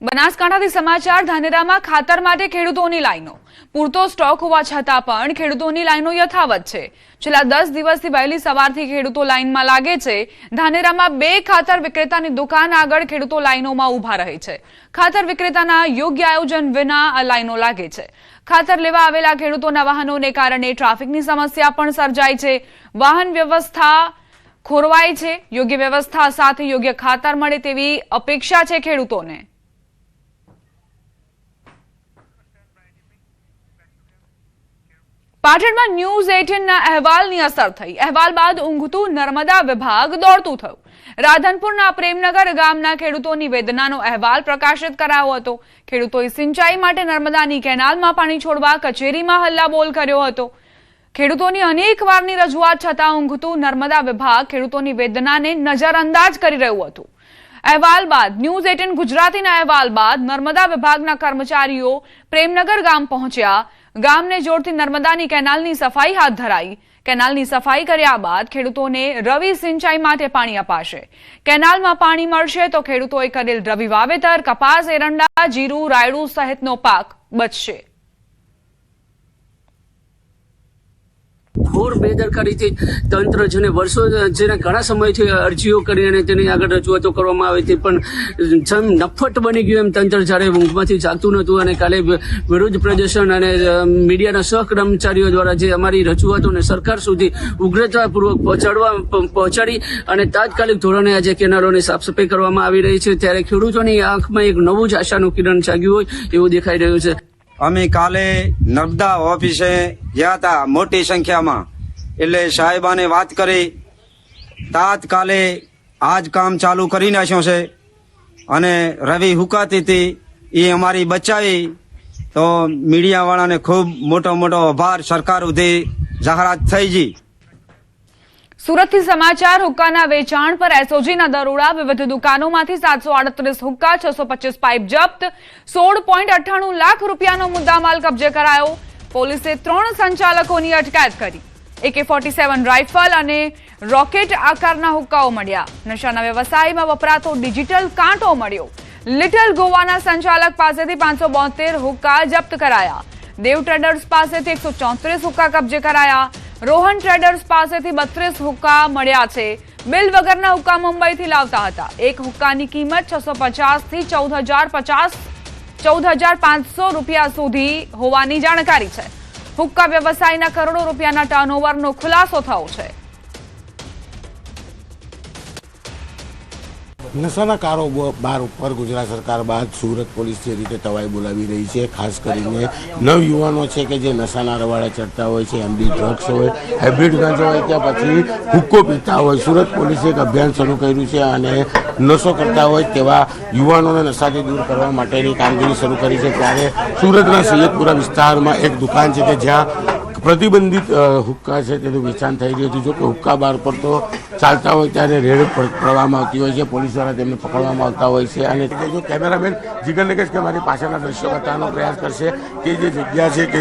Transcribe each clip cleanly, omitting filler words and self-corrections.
બનાસકાંઠાથી સમાચાર ધાનેરામાં ખાતર માટે ખેડૂતોની લાઈનો પૂરતો સ્ટોક હોવા છતાં પણ ખેડૂતોની લાઈનો યથાવત છે। છેલ્લા 10 દિવસથી વહેલી સવારથી ખેડૂતો લાઈનમાં લાગે છે। ધાનેરામાં 2 ખાતર વિક્રેતાની દુકાન આગળ ખેડૂતો લાઈનોમાં ઊભા રહે છે। ખાતર વિક્રેતાના યોગ્ય આયોજન વિના આ લાઈનો લાગે છે। ખાતર લેવા આવેલા ખેડૂતોના વાહનોને કારણે ટ્રાફિકની સમસ્યા પણ સર્જાય છે। વાહન વ્યવસ્થા ખોરવાય છે। યોગ્ય વ્યવસ્થા સાથે યોગ્ય ખાતર મળે તેવી અપેક્ષા છે ખેડૂતોને। પાટણમાં ન્યૂઝ 18ના અહેવાલની અસર થઈ। અહેવાલ બાદ ઊંઘતું નર્મદા વિભાગ દોડતું થયું। રાધનપુરના પ્રેમનગર ગામના ખેડૂતોની વેદનાનો અહેવાલ પ્રકાશિત કરાયો હતો। ખેડૂતોએ સિંચાઈ માટે નર્મદાની કેનાલમાં પાણી છોડવા કચેરીમાં હલ્લાબોલ કર્યો હતો। ખેડૂતોની અનેક વારની રજૂઆત છતાં ઊંઘતું નર્મદા વિભાગ ખેડૂતોની વેદનાને નજરઅંદાજ કરી રહ્યું હતું। અહેવાલ બાદ ન્યૂઝ 18 ગુજરાતીના અહેવાલ બાદ નર્મદા વિભાગના કર્મચારીઓ પ્રેમનગર ગામ પહોંચ્યા। ગામને જોડતી નર્મદાની કેનાલની સફાઈ હાથ ધરાઈ। કેનાલની સફાઈ કર્યા બાદ ખેડૂતોને રવિ સિંચાઈ માટે પાણી અપાશે। કેનાલમાં પાણી મળશે તો ખેડૂતોએ કરેલ રવિ વાવેતર, કપાસ, એરંડા, જીરું, રાયડું સહિતનો પાક બચશે। ઘોર બેદરકારીથી તંત્ર જેને વર્ષો જેને ઘણા સમયથી અરજીઓ કરી અને તેની આગળ રજૂઆતો કરવામાં આવી હતી, પણ જેમ નફ્ફટ બની ગયું એમ તંત્ર જ્યારે ઊંઘમાંથી જાગતું નહોતું અને કાલે વિરોધ પ્રદર્શન અને મીડિયાના સહકર્મચારીઓ દ્વારા જે અમારી રજૂઆતોને સરકાર સુધી ઉગ્રતાપૂર્વક પહોંચાડી અને તાત્કાલિક ધોરણે આજે કેનાલોની સાફ સફાઈ કરવામાં આવી રહી છે, ત્યારે ખેડૂતોની આંખમાં એક નવું જ આશાનું કિરણ જાગ્યું હોય એવું દેખાઈ રહ્યું છે। અમે કાલે નર્મદા ઓફિસે ગયા હતા મોટી સંખ્યામાં, એટલે સાહેબાને વાત કરી તાત્કાલે આજ કામ ચાલુ કરી નાખ્યો છે અને રવિ હુકાતી હતી એ અમારી બચાવી, તો મીડિયાવાળાને ખૂબ મોટો આભાર સરકાર સુધી જાહેરાત થઈ ગઈ। સુરતથી સમાચાર હુક્કાના વેચાણ પર એસઓજીના દરોડા। વિવિધ દુકાનોમાંથી 738 હુક્કા, 625 પાઇપ જપ્ત, 16.98 લાખ રૂપિયાનો મુદ્દામાલ કબજે કરાયો। પોલીસે 3 સંચાલકોની અટકાયત કરી। AK-47 રાઇફલ અને રોકેટ આકારના હુક્કાઓ મળ્યા। નશાના વ્યવસાયમાં વપરાતો ડિજિટલ કાંટો મળ્યો। લિટલ ગોવાના સંચાલક પાસેથી 572 હુક્કા જપ્ત કરાયા। દેવ ટ્રેડર્સ પાસેથી 134 હુક્કા કબજે કરાયા। રોહન ટ્રેડર્સ પાસેથી 32 હુક્કા મળ્યા છે। બિલ વગરના હુક્કા મુંબઈથી લાવતા હતા। એક હુક્કાની કિંમત 650 થી 14,500 રૂપિયા સુધી હોવાની જાણકારી છે। હુક્કા વ્યવસાયના કરોડો રૂપિયાના ટર્નઓવરનો ખુલાસો થયો છે। નશાના કારોબાર ઉપર ગુજરાત સરકાર બાદ સુરત પોલીસ જે રીતે તવાઈ બોલાવી રહી છે, ખાસ કરીને નવયુવાનો છે કે જે નશાના રવાડે ચડતા હોય છે, એમડી ડ્રગ્સ હોય, હાઇબ્રિડ ગાંજા હોય, ત્યાં પછી હુક્કો પીતા હોય। સુરત પોલીસે એક અભિયાન શરૂ કર્યું છે અને નશો કરતા હોય તેવા યુવાનોને નશાથી દૂર કરવા માટેની કામગીરી શરૂ કરી છે। ત્યારે સુરતના સૈયદપુરા વિસ્તારમાં એક દુકાન છે કે જ્યાં પ્રતિબંધિત હુક્કા છે તેનું વેચાણ થઈ રહ્યું હતું। જો કે હુક્કા બાર પર તો ચાલતા હોય ત્યારે રેડ પડવામાં આવતી હોય છે, પોલીસ દ્વારા તેમને પકડવામાં આવતા હોય છે। અને જો કેમેરામેન જીગરને કહીશ કે મારી પાછળના દ્રશ્યો બતાવવાનો પ્રયાસ કરશે કે જે જગ્યા છે કે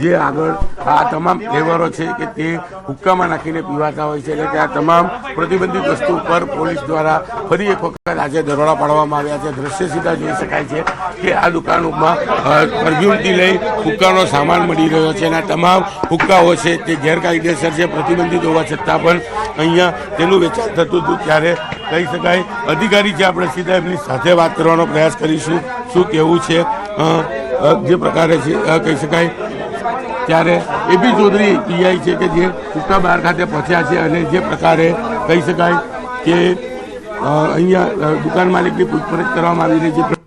જે આગળ આ તમામ ફ્લેવરો છે કે તે હુક્કામાં નાખીને પીવાતા હોય છે, એટલે કે આ તમામ પ્રતિબંધિત વસ્તુ પર પોલીસ દ્વારા ફરી એક વખત આજે દરોડા પાડવામાં આવ્યા છે। દ્રશ્ય સીધા જોઈ શકાય છે કે આ દુકાનોમાં પરફ્યુમથી લઈ હુક્કાનો સામાન મળી રહ્યો છે અને આ તમામ હુક્કાઓ છે તે ગેરકાયદેસર છે, પ્રતિબંધિત હોવા છતાં પણ અહીંયા તેનું વેચાણ થતું હતું। ત્યારે કહી શકાય અધિકારી છે, આપણે સીધા એમની સાથે વાત કરવાનો પ્રયાસ કરીશું શું કહેવું છે જે પ્રકારે છે કહી શકાય। ત્યારે એપી ચૌધરી પીઆઈ છે કે જે હુક્કા બાર ખાતે પહોંચ્યા છે અને જે પ્રકારે કહી શકાય કે અહીંયા દુકાન માલિકની પૂછપરછ કરવામાં આવી રહી છે।